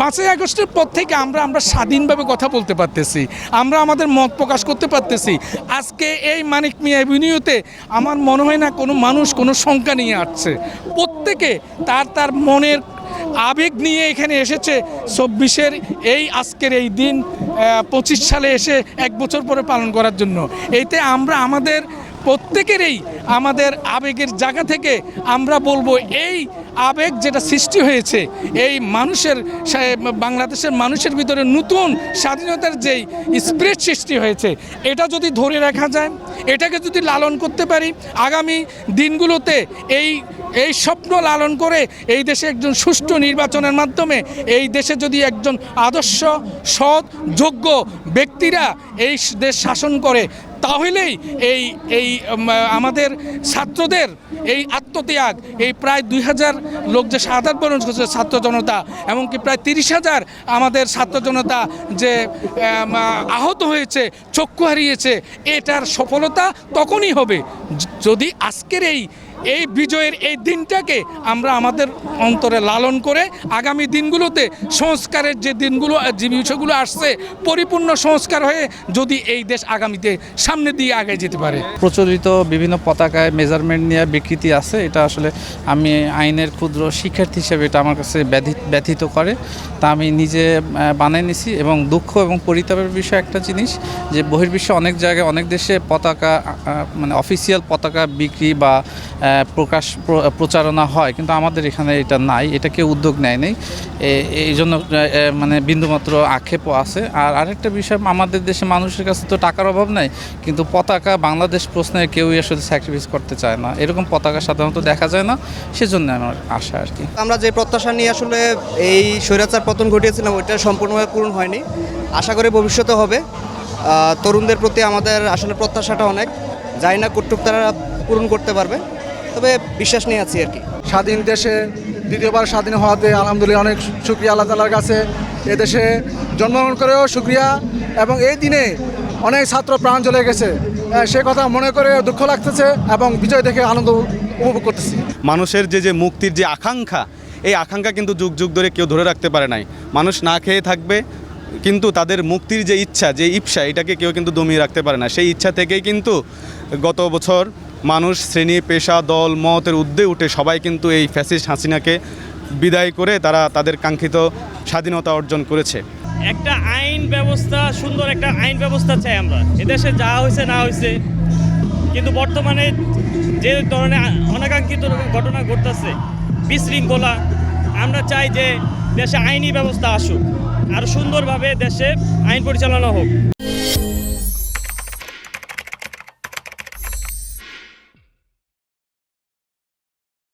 5ই আগস্টের পর থেকে আমরা স্বাধীনভাবে কথা বলতে পারতেছি, আমরা আমাদের মত প্রকাশ করতে পারতেছি। আজকে এই মানিক মিয়া অ্যাভিনিউতে আমার মনে হয় না কোনো মানুষ কোনো শঙ্কা নিয়ে আসছে, প্রত্যেকে তার মনের আবেগ নিয়ে এখানে এসেছে 24-এর এই আজকের এই দিন 25 সালে এসে 1 বছর পরে পালন করার জন্য। এইতে আমরা আমাদের প্রত্যেকেরই আমাদের আবেগের জায়গা থেকে আমরা বলবো এই আবেগ যেটা সৃষ্টি হয়েছে, এই মানুষের বাংলাদেশের মানুষের ভিতরে নতুন স্বাধীনতার যেই স্পিরিট সৃষ্টি হয়েছে, এটা যদি ধরে রাখা যায়, এটাকে যদি লালন করতে পারি, আগামী দিনগুলোতে এই স্বপ্ন লালন করে এই দেশে একজন সুষ্ঠু নির্বাচনের মাধ্যমে এই দেশে যদি একজন আদর্শ সৎ যোগ্য ব্যক্তিরা এই দেশ শাসন করে, তাহলেই এই আমাদের ছাত্রদের এই আত্মত্যাগ, এই প্রায় 2000 লোক যে শাহাদাত বরণ করেছে ছাত্র জনতা, এমনকি প্রায় 30,000 আমাদের ছাত্র জনতা যে আহত হয়েছে, চক্ষু হারিয়েছে, এটার সফলতা তখনই হবে যদি আজকের এই বিজয়ের এই দিনটাকে আমরা আমাদের অন্তরে লালন করে আগামী দিনগুলোতে সংস্কারের যে দিনগুলো যে বিষয়গুলো আসছে পরিপূর্ণ সংস্কার হয়ে যদি এই দেশ আগামীতে সামনে দিয়ে আগে যেতে পারে। প্রচলিত বিভিন্ন পতাকায় মেজারমেন্ট নিয়ে বিকৃতি আছে, এটা আসলে আমি আইনের ক্ষুদ্র শিক্ষার্থী হিসেবে এটা আমার কাছে ব্যথিত করে, তা আমি নিজে বানিয়ে নিছি। এবং দুঃখ এবং পরিতাপের বিষয় একটা জিনিস যে বহির্বিশ্বে অনেক জায়গায় অনেক দেশে পতাকা মানে অফিসিয়াল পতাকা বিক্রি বা প্রচারণা হয়, কিন্তু আমাদের এখানে এটা নাই, এটা কেউ উদ্যোগ নেয় নেই, এই জন্য মানে বিন্দুমাত্র আক্ষেপও আছে। আর আরেকটা বিষয়, আমাদের দেশে মানুষের কাছে তো টাকার অভাব নাই, কিন্তু পতাকা বাংলাদেশ প্রশ্নে কেউই আসলে স্যাক্রিফাইস করতে চায় না, এরকম পতাকা সাধারণত দেখা যায় না, সেজন্য আমার আশা আর কি। আমরা যে প্রত্যাশা নিয়ে আসলে এই স্বৈরাচার পতন ঘটিয়েছিলাম ওইটা সম্পূর্ণভাবে পূরণ হয়নি, আশা করি ভবিষ্যতে হবে। তরুণদের প্রতি আমাদের আসলে প্রত্যাশাটা অনেক, জানি না কতটুক তারা পূরণ করতে পারবে, তবে বিশ্বাস নিয়ে আছি আর কি। স্বাধীন দেশে দ্বিতীয়বার স্বাধীন হওয়াতে আলহামদুলিল্লাহ অনেক শুকরিয়া আল্লাহ তাআলার কাছে, এদেশে জন্মগ্রহণ করেও শুকরিয়া, এবং এই দিনে অনেক ছাত্র প্রাণ চলে গেছে, সে কথা মনে করে দুঃখ লাগতেছে এবং বিজয় দেখে আনন্দ উপভোগ করতেছি। মানুষের যে মুক্তির যে আকাঙ্ক্ষা, এই আকাঙ্ক্ষা কিন্তু যুগ যুগ ধরে কেউ ধরে রাখতে পারে নাই। মানুষ না খেয়ে থাকবে, কিন্তু তাদের মুক্তির যে ইচ্ছা, যে ইপসা, এটাকে কেউ কিন্তু দমিয়ে রাখতে পারে না। সেই ইচ্ছা থেকেই কিন্তু গত বছর মানুষ শ্রেণী পেশা দল মতের ঊর্ধ্বে উঠে সবাই কিন্তু এই ফ্যাসিস্ট হাসিনাকে বিদায় করে তারা তাদের কাঙ্ক্ষিত স্বাধীনতা অর্জন করেছে। একটা আইন ব্যবস্থা, সুন্দর একটা আইন ব্যবস্থা চাই আমরা। এদেশে যা হয়েছে না হয়েছে, কিন্তু বর্তমানে যে ধরনের অনাকাঙ্ক্ষিত ঘটনা ঘটতেছে, বিশৃঙ্খলা, আমরা চাই যে দেশে আইনি ব্যবস্থা আসুক, আর সুন্দরভাবে দেশে আইন পরিচালনা হোক।